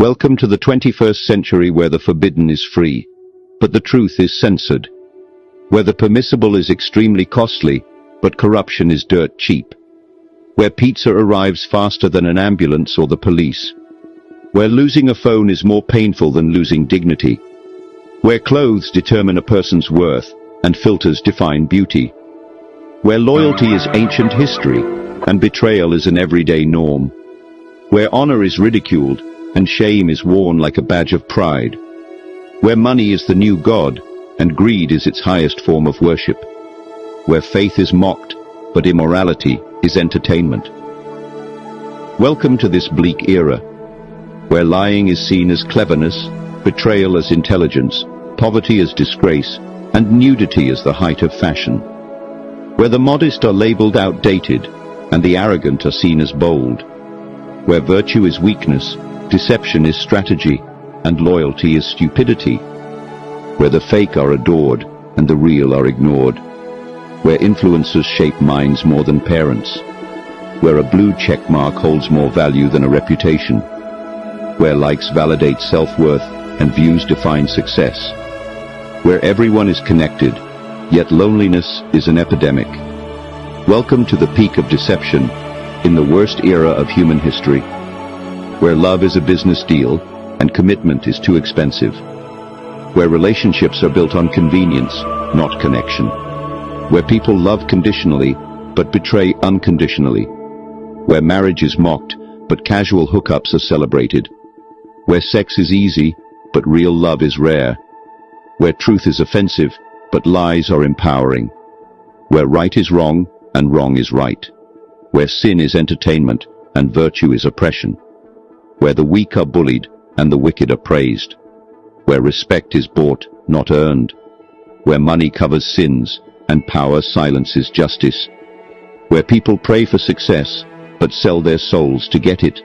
Welcome to the 21st century where the forbidden is free, but the truth is censored. Where the permissible is extremely costly, but corruption is dirt cheap. Where pizza arrives faster than an ambulance or the police. Where losing a phone is more painful than losing dignity. Where clothes determine a person's worth and filters define beauty. Where loyalty is ancient history and betrayal is an everyday norm. Where honor is ridiculed and shame is worn like a badge of pride. Where money is the new god and greed is its highest form of worship. Where faith is mocked, but immorality is entertainment. Welcome to this bleak era, where lying is seen as cleverness, betrayal as intelligence, poverty as disgrace, and nudity as the height of fashion. Where the modest are labeled outdated, and the arrogant are seen as bold. Where virtue is weakness, deception is strategy, and loyalty is stupidity. Where the fake are adored, and the real are ignored. Where influencers shape minds more than parents. Where a blue check mark holds more value than a reputation. Where likes validate self-worth and views define success. Where everyone is connected, yet loneliness is an epidemic. Welcome to the peak of deception, in the worst era of human history. Where love is a business deal, and commitment is too expensive. Where relationships are built on convenience, not connection. Where people love conditionally, but betray unconditionally. Where marriage is mocked, but casual hookups are celebrated. Where sex is easy, but real love is rare. Where truth is offensive, but lies are empowering. Where right is wrong, and wrong is right. Where sin is entertainment, and virtue is oppression. Where the weak are bullied, and the wicked are praised. Where respect is bought, not earned. Where money covers sins, and power silences justice. Where people pray for success, but sell their souls to get it.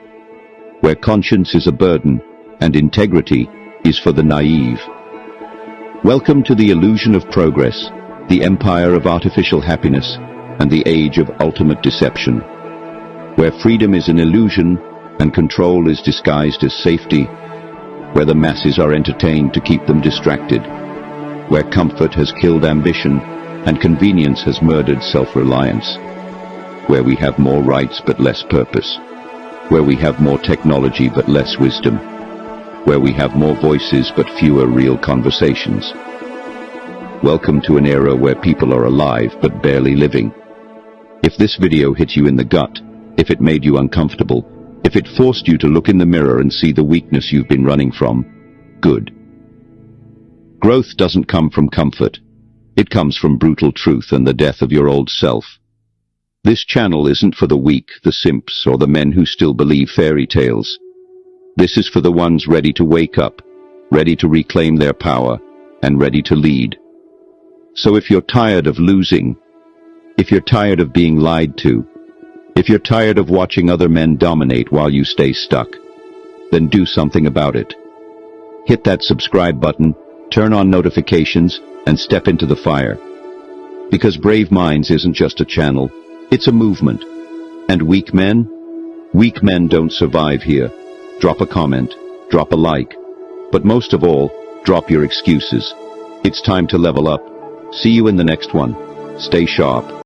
Where conscience is a burden, and integrity is for the naive. Welcome to the illusion of progress, the empire of artificial happiness, and the age of ultimate deception. Where freedom is an illusion, and control is disguised as safety. Where the masses are entertained to keep them distracted. Where comfort has killed ambition, and convenience has murdered self-reliance. Where we have more rights but less purpose. Where we have more technology but less wisdom. Where we have more voices but fewer real conversations. Welcome to an era where people are alive but barely living. If this video hit you in the gut, if it made you uncomfortable, if it forced you to look in the mirror and see the weakness you've been running from, good. Growth doesn't come from comfort. It comes from brutal truth and the death of your old self. This channel isn't for the weak, the simps, or the men who still believe fairy tales. This is for the ones ready to wake up, ready to reclaim their power, and ready to lead. So if you're tired of losing, if you're tired of being lied to, if you're tired of watching other men dominate while you stay stuck, then do something about it. Hit that subscribe button, turn on notifications, and step into the fire. Because Brave Minds isn't just a channel, it's a movement. And weak men don't survive here. Drop a comment, drop a like, but most of all, drop your excuses. It's time to level up. See you in the next one. Stay sharp.